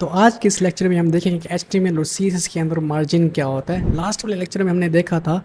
तो आज के इस लेक्चर में हम देखेंगे कि HTML और CSS के अंदर मार्जिन क्या होता है। लास्ट वाले लेक्चर में हमने देखा था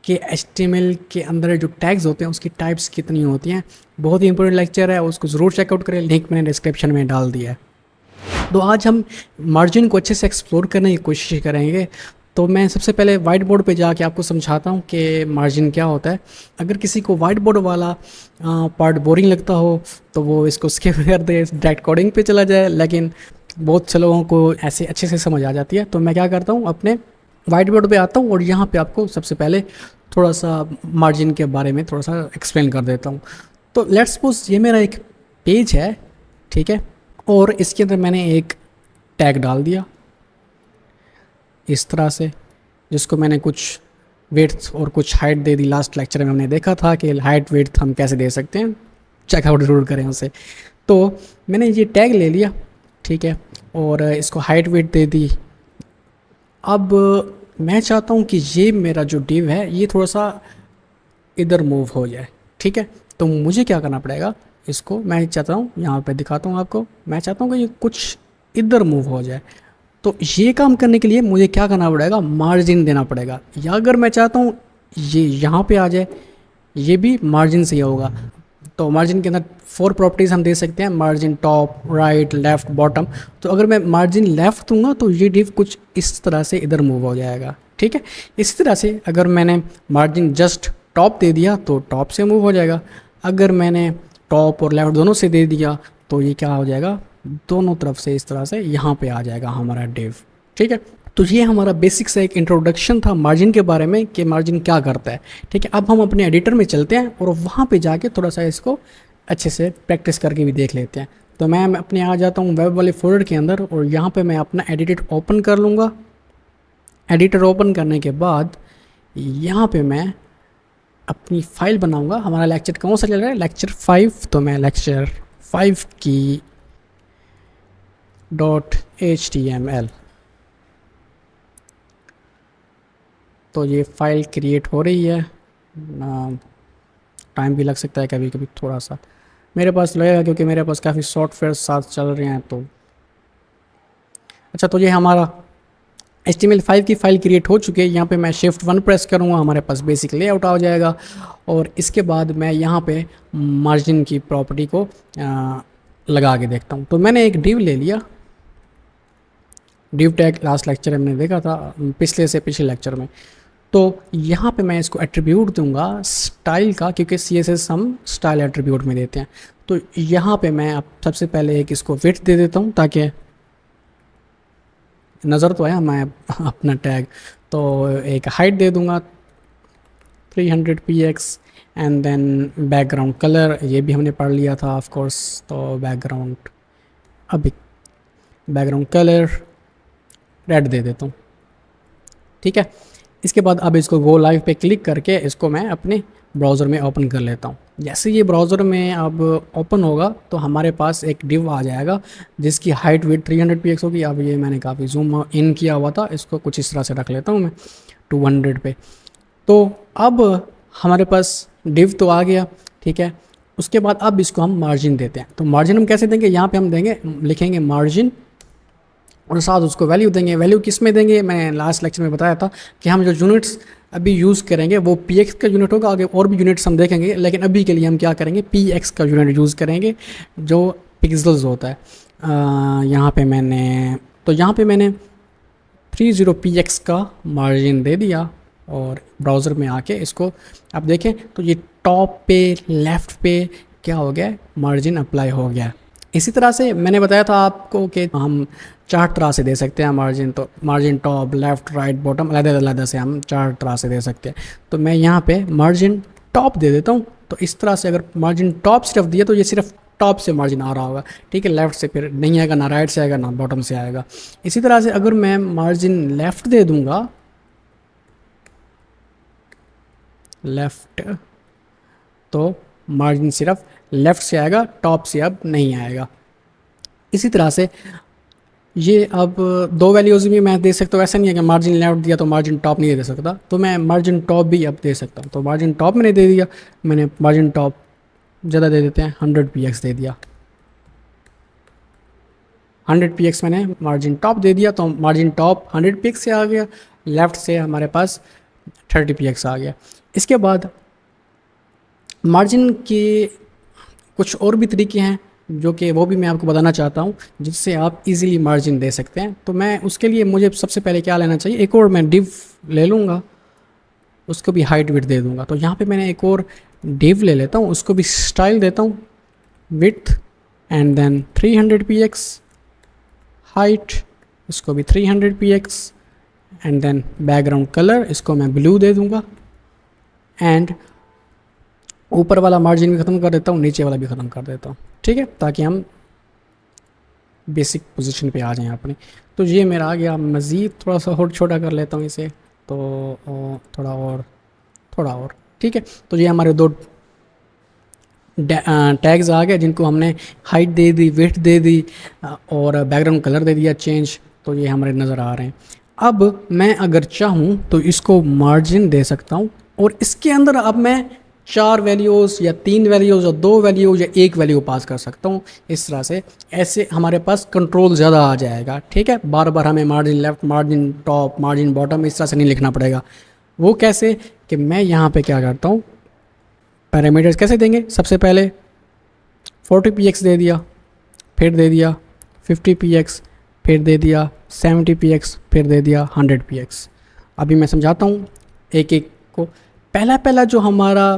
कि HTML के अंदर जो टैग्स होते हैं उसकी टाइप्स कितनी होती हैं। बहुत ही इंपॉर्टेंट लेक्चर है, उसको ज़रूर चेकआउट करें, लिंक मैंने डिस्क्रिप्शन में डाल दिया है। तो आज हम मार्जिन को अच्छे से एक्सप्लोर करने की कोशिश करेंगे। तो मैं सबसे पहले वाइट बोर्ड पे जाके आपको समझाता हूँ कि मार्जिन क्या होता है। अगर किसी को वाइट बोर्ड वाला पार्ट बोरिंग लगता हो तो वो इसको स्किप कर दे, डायरेक्ट कोडिंग पे चला जाए, लेकिन बहुत से लोगों को ऐसे अच्छे से समझ आ जाती है। तो मैं क्या करता हूँ, अपने वाइट बोर्ड पे आता हूँ और यहाँ पे आपको सबसे पहले थोड़ा सा मार्जिन के बारे में थोड़ा सा एक्सप्लेन कर देता हूँ। तो लेट्स सपोज ये मेरा एक पेज है, ठीक है, और इसके अंदर मैंने एक टैग डाल दिया इस तरह से, जिसको मैंने कुछ विड्थ और कुछ हाइट दे दी। लास्ट लेक्चर में हमने देखा था कि हाइट विड्थ हम कैसे दे सकते हैं, चेकआउट जरूर करें उसे। तो मैंने ये टैग ले लिया, ठीक है, और इसको हाइट विड्थ दे दी। अब मैं चाहता हूँ कि ये मेरा जो डिव है ये थोड़ा सा इधर मूव हो जाए, ठीक है। तो मुझे क्या करना पड़ेगा, इसको मैं चाहता हूँ, यहाँ पे दिखाता हूँ आपको, मैं चाहता हूँ कि ये कुछ इधर मूव हो जाए। तो ये काम करने के लिए मुझे क्या करना पड़ेगा, मार्जिन देना पड़ेगा। या अगर मैं चाहता हूँ ये यहाँ पे आ जाए, ये भी मार्जिन से ही होगा। तो मार्जिन के अंदर 4 प्रॉपर्टीज़ हम दे सकते हैं, margin top, right, left, bottom. तो अगर मैं मार्जिन लेफ़्ट दूंगा तो ये डिव कुछ इस तरह से इधर मूव हो जाएगा, ठीक है। इसी तरह से अगर मैंने मार्जिन जस्ट टॉप दे दिया तो टॉप से मूव हो जाएगा। अगर मैंने टॉप और लेफ़्ट दोनों से दे दिया तो ये क्या हो जाएगा, दोनों तरफ से इस तरह से यहाँ पे आ जाएगा हमारा डिव, ठीक है। तो ये हमारा बेसिक सा एक इंट्रोडक्शन था मार्जिन के बारे में कि मार्जिन क्या करता है, ठीक है। अब हम अपने एडिटर में चलते हैं और वहाँ पे जाके थोड़ा सा इसको अच्छे से प्रैक्टिस करके भी देख लेते हैं। तो मैं अपने आ जाता हूँ वेब वाले फोल्डर के अंदर और यहाँ पे मैं अपना एडिटर ओपन कर लूँगा। एडिटर ओपन करने के बाद यहाँ पे मैं अपनी फ़ाइल बनाऊँगा। हमारा लेक्चर कौन सा चल रहा है, लेक्चर 5। तो मैं लेक्चर 5 की .html, तो ये फ़ाइल क्रिएट हो रही है। टाइम भी लग सकता है कभी कभी थोड़ा सा, मेरे पास लगेगा क्योंकि मेरे पास काफ़ी सॉफ्टवेयर साथ चल रहे हैं। तो अच्छा, तो ये हमारा HTML5 की फ़ाइल क्रिएट हो चुकी है। यहाँ पे मैं शिफ्ट 1 प्रेस करूँगा, हमारे पास बेसिक लेआउट आ जाएगा। और इसके बाद मैं यहाँ पे मार्जिन की प्रॉपर्टी को लगा के देखता हूँ। तो मैंने एक डिव ले लिया, डिव टैग लास्ट लेक्चर में हमने देखा था, पिछले से पिछले लेक्चर में। तो यहाँ पे मैं इसको एट्रीब्यूट दूंगा स्टाइल का, क्योंकि CSS हम स्टाइल एट्रीब्यूट में देते हैं। तो यहाँ पे मैं अब सबसे पहले एक इसको विड्थ दे देता हूँ ताकि नज़र तो आया मैं अपना टैग। तो एक हाइट दे दूंगा 300 px and then background colour, ये भी हमने पढ़ लिया था ऑफ कोर्स। तो बैकग्राउंड, अभी बैकग्राउंड कलर रेड दे देता हूँ, ठीक है। इसके बाद अब इसको गो लाइव पे क्लिक करके इसको मैं अपने ब्राउज़र में ओपन कर लेता हूँ। जैसे ये ब्राउज़र में अब ओपन होगा तो हमारे पास एक डिव आ जाएगा जिसकी हाइट विड्थ 300 px होगी। अब ये मैंने काफ़ी जूम इन किया हुआ था, इसको कुछ इस तरह से रख लेता हूँ मैं 200 पे। तो अब हमारे पास डिव तो आ गया, ठीक है। उसके बाद अब इसको हम मार्जिन देते हैं। तो मार्जिन हम कैसे देंगे, यहाँ पे हम देंगे, लिखेंगे मार्जिन और साथ उसको वैल्यू देंगे। वैल्यू किस में देंगे, मैं लास्ट लेक्चर में बताया था कि हम जो यूनिट्स अभी यूज़ करेंगे वो px का यूनिट होगा। आगे और भी यूनिट्स हम देखेंगे, लेकिन अभी के लिए हम क्या करेंगे, px का यूनिट यूज़ करेंगे जो पिक्सल्स होता है। यहाँ पे मैंने, तो यहाँ पे मैंने 30 px का मार्जिन दे दिया और ब्राउज़र में आके इसको अब देखें तो ये टॉप पे लेफ़्ट पे क्या हो गया, मार्जिन अप्लाई हो गया। इसी तरह से मैंने बताया था आपको कि हम 4 तरह से दे सकते हैं मार्जिन। तो margin top, left, right, bottom, अलग-अलग से हम 4 तरह से दे सकते हैं। तो मैं यहाँ पे मार्जिन टॉप दे देता हूँ। तो इस तरह से अगर मार्जिन टॉप सिर्फ दिया तो ये सिर्फ टॉप से मार्जिन आ रहा होगा, ठीक है। लेफ़्ट से फिर नहीं आएगा, ना राइट से आएगा, ना बॉटम से आएगा। इसी तरह से अगर मैं मार्जिन लेफ़्ट दे दूँगा, लेफ़्ट, तो मार्जिन सिर्फ लेफ़्ट से आएगा, टॉप से अब नहीं आएगा। इसी तरह से ये अब 2 वैल्यूज़ भी मैं दे सकता हूँ। ऐसा नहीं है कि मार्जिन लेफ़्ट दिया तो मार्जिन टॉप नहीं दे सकता, तो मैं मार्जिन टॉप भी अब दे सकता हूँ। तो मार्जिन टॉप मैंने दे दिया, मैंने मार्जिन टॉप ज़्यादा दे देते हैं, 100 px दे दिया, 100 px मैंने मार्जिन टॉप दे दिया, तो मार्जिन टॉप 100 px से आ गया, लेफ़्ट से हमारे पास 30 px आ गया। इसके बाद मार्जिन के कुछ और भी तरीके हैं जो कि वो भी मैं आपको बताना चाहता हूँ, जिससे आप इजीली मार्जिन दे सकते हैं। तो मैं उसके लिए मुझे सबसे पहले क्या लेना चाहिए, एक और मैं डिव ले लूँगा, उसको भी हाइट विड्थ दे दूँगा। तो यहाँ पे मैंने एक और डिव ले लेता हूँ, उसको भी स्टाइल देता हूँ width and then 300 px, height इसको भी 300 px and then background colour इसको मैं ब्लू दे दूँगा एंड ऊपर वाला मार्जिन भी ख़त्म कर देता हूँ, नीचे वाला भी ख़त्म कर देता हूँ, ठीक है, ताकि हम बेसिक पोजीशन पे आ जाएं अपनी। तो ये मेरा आ गया। मज़ीद थोड़ा सा और छोटा कर लेता हूँ इसे, तो थोड़ा और ठीक है। तो ये हमारे दो टैग्स आ गए जिनको हमने हाइट दे दी, विड्थ दे दी और बैकग्राउंड कलर दे दिया चेंज। तो ये हमारे नज़र आ रहे हैं। अब मैं अगर चाहूँ तो इसको मार्जिन दे सकता हूँ और इसके अंदर अब मैं 4 वैल्यूज़ या 3 वैल्यूज़ या 2 वैल्यूज़ या 1 वैल्यू पास कर सकता हूँ। इस तरह से ऐसे हमारे पास कंट्रोल ज़्यादा आ जाएगा, ठीक है। बार बार हमें margin left, margin top, margin bottom इस तरह से नहीं लिखना पड़ेगा। वो कैसे कि मैं यहाँ पे क्या करता हूँ, पैरामीटर्स कैसे देंगे, सबसे पहले 40 px दे दिया, फिर दे दिया 50 px, फिर दे दिया 70 px, फिर दे दिया 100 px। अभी मैं समझाता हूँ एक एक को। पहला जो हमारा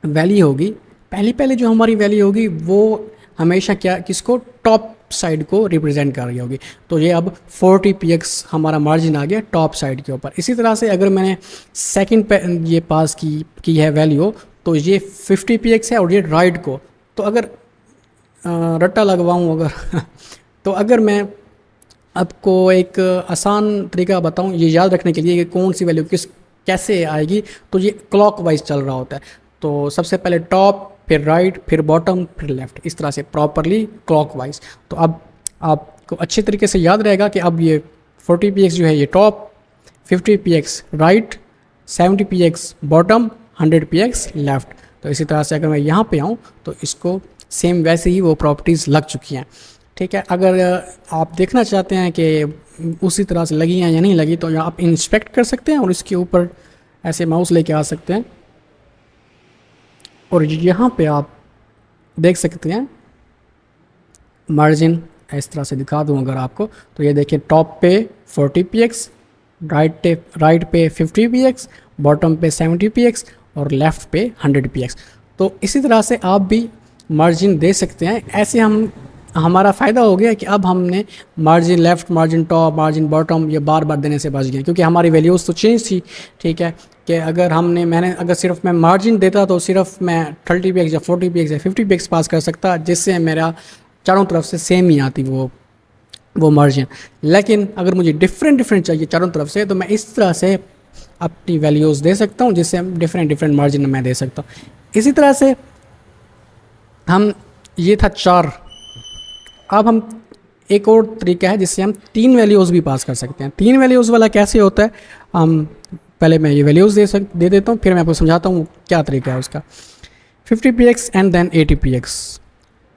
वैल्यू होगी, पहली जो हमारी वैल्यू होगी वो हमेशा क्या, किसको, टॉप साइड को रिप्रेजेंट कर रही होगी। तो ये अब 40 px हमारा मार्जिन आ गया टॉप साइड के ऊपर। इसी तरह से अगर मैंने सेकंड पे ये पास की है वैल्यू, तो ये 50 px है और ये राइट को। तो अगर रट्टा लगवाऊँ अगर तो अगर मैं आपको एक आसान तरीका बताऊं ये याद रखने के लिए कि कौन सी वैल्यू कैसे आएगी, तो ये क्लॉकवाइज चल रहा होता है। तो सबसे पहले टॉप, फिर राइट, फिर बॉटम, फिर लेफ़्ट, इस तरह से प्रॉपरली क्लॉकवाइज। तो अब आपको अच्छे तरीके से याद रहेगा कि अब ये 40 px जो है ये top, 50 px right, 70 px bottom, 100 px left. तो इसी तरह से अगर मैं यहाँ पे आऊँ तो इसको सेम वैसे ही वो प्रॉपर्टीज़ लग चुकी हैं, ठीक है। अगर आप देखना चाहते हैं कि उसी तरह से लगी हैं या नहीं लगी, तो आप इंस्पेक्ट कर सकते हैं और इसके ऊपर ऐसे माउस लेके आ सकते हैं और यहाँ पे आप देख सकते हैं मार्जिन। इस तरह से दिखा दूँ अगर आपको, तो ये देखिए टॉप पे 40 px, राइट पे 50 px, बॉटम पे 70 px और लेफ़्ट पे 100 px। तो इसी तरह से आप भी मार्जिन दे सकते हैं। ऐसे हमारा फ़ायदा हो गया कि अब हमने margin left, margin top, margin bottom ये बार बार देने से बच गए, क्योंकि हमारी वैल्यूज़ तो चेंज थी, ठीक है। कि अगर अगर सिर्फ मैं मार्जिन देता तो सिर्फ मैं 30 px या 40 px या 50 px पास कर सकता, जिससे मेरा चारों तरफ से सेम ही आती वो मार्जिन। लेकिन अगर मुझे डिफरेंट चाहिए चारों तरफ से, तो मैं इस तरह से अपनी वैल्यूज़ दे सकता हूँ, जिससे डिफरेंट मार्जिन मैं दे सकता हूँ। इसी तरह से ये था 4। अब हम एक और तरीका है जिससे हम 3 वैल्यूज़ भी पास कर सकते हैं। 3 वैल्यूज़ वाला कैसे होता है, हम पहले मैं ये वैल्यूज़ दे देता हूँ, फिर मैं आपको समझाता हूँ क्या तरीका है उसका। 50 px एंड देन 80 px,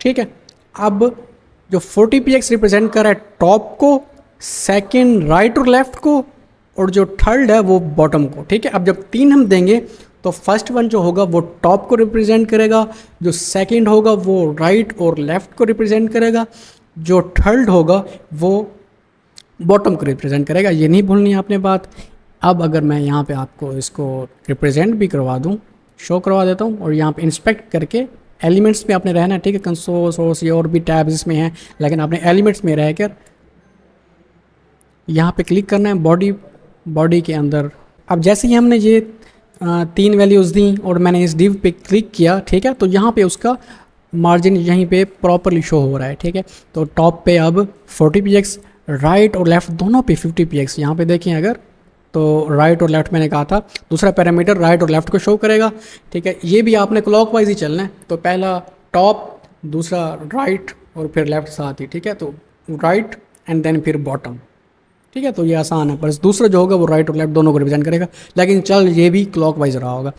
ठीक है। अब जो 40 px रिप्रेजेंट कर रहा है टॉप को, सेकंड राइट और लेफ़्ट को, और जो थर्ड है वो बॉटम को, ठीक है। अब जब 3 हम देंगे तो फर्स्ट वन जो होगा वो टॉप को रिप्रेजेंट करेगा, जो सेकंड होगा वो राइट और लेफ़्ट को रिप्रेजेंट करेगा, जो थर्ड होगा वो बॉटम को रिप्रेजेंट करेगा। ये नहीं भूलनी है आपने बात। अब अगर मैं यहाँ पे आपको इसको रिप्रेजेंट भी करवा दूँ, शो करवा देता हूँ, और यहाँ पे इंस्पेक्ट करके एलिमेंट्स में आपने रहना है, ठीक है। कंसोल, सोर्स, ये और भी टैब्स इसमें हैं, लेकिन आपने एलिमेंट्स में रह कर यहाँ पे क्लिक करना है बॉडी के अंदर। अब जैसे ही हमने ये 3 वैल्यूज़ दी और मैंने इस डिव पे क्लिक किया, ठीक है, तो यहाँ पे उसका मार्जिन यहीं पे प्रॉपरली शो हो रहा है, ठीक है। तो टॉप पे अब 40 px, राइट और लेफ़्ट दोनों पे 50 px। यहाँ पे देखें अगर, तो राइट और लेफ़्ट मैंने कहा था, दूसरा पैरामीटर राइट और लेफ़्ट को शो करेगा, ठीक है। ये भी आपने क्लॉकवाइज ही चलना है, तो पहला टॉप, दूसरा राइट और फिर लेफ़्ट साथ ही, ठीक है। तो राइट एंड देन फिर बॉटम, ठीक है। तो ये आसान है, बस दूसरा जो होगा वो राइट और लेफ़्ट दोनों को रिप्रेजेंट करेगा, लेकिन चल ये भी क्लॉकवाइज रहा होगा।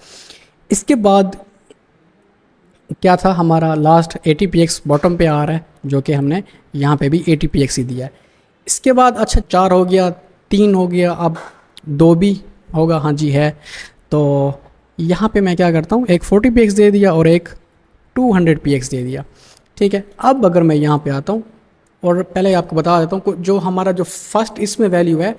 इसके बाद क्या था हमारा लास्ट ATPX बॉटम पे आ रहा है, जो कि हमने यहाँ पे भी ATPX ही दिया है। इसके बाद अच्छा 4 हो गया, 3 हो गया, अब 2 भी होगा, हाँ जी है। तो यहाँ पे मैं क्या करता हूँ, एक 40px दे दिया और एक 200px दे दिया। ठीक है, अब अगर मैं यहाँ पे आता हूँ और पहले आपको बता देता हूँ जो हमारा जो फर्स्ट इसमें वैल्यू है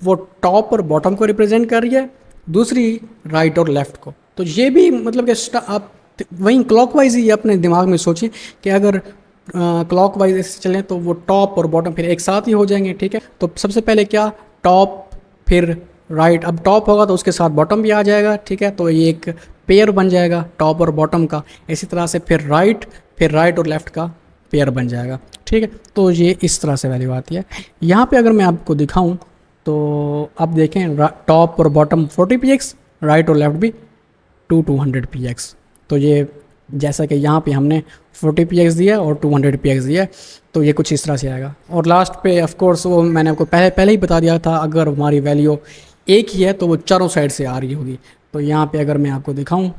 वो टॉप और बॉटम को रिप्रेजेंट कर रही है, दूसरी राइट और लेफ़्ट को। तो ये भी मतलब कि आप वहीं क्लॉकवाइज ही अपने दिमाग में सोचिए कि अगर क्लॉकवाइज ऐसे चलें तो वो टॉप और बॉटम फिर एक साथ ही हो जाएंगे। ठीक है, तो सबसे पहले क्या, टॉप फिर राइट। अब टॉप होगा तो उसके साथ बॉटम भी आ जाएगा। ठीक है, तो ये एक पेयर बन जाएगा टॉप और बॉटम का। इसी तरह से फिर राइट और लेफ़्ट का पेयर बन जाएगा। ठीक है, तो ये इस तरह से वैल्यू आती है। यहाँ पे अगर मैं आपको दिखाऊं तो आप देखें टॉप और बॉटम 40px, राइट और लेफ़्ट भी 200px। तो ये जैसा कि यहाँ पे हमने 40px दिया और 200px दिया, तो ये कुछ इस तरह से आएगा। और लास्ट पे ऑफ कोर्स वो मैंने आपको पहले ही बता दिया था, अगर हमारी वैल्यू एक ही है तो वो चारों साइड से आ रही होगी। तो यहाँ पे अगर मैं आपको दिखाऊं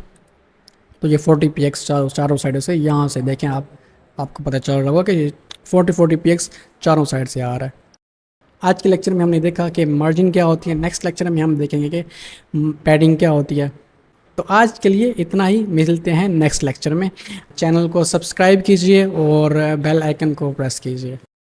तो ये 40px चारों साइडों से, यहाँ से देखें आप, आपको पता चल रहा होगा कि 40px चारों साइड से आ रहा है। आज के लेक्चर में हमने देखा कि मार्जिन क्या होती है, नेक्स्ट लेक्चर में हम देखेंगे कि पैडिंग क्या होती है। तो आज के लिए इतना ही, मिलते हैं नेक्स्ट लेक्चर में। चैनल को सब्सक्राइब कीजिए और बेल आइकन को प्रेस कीजिए।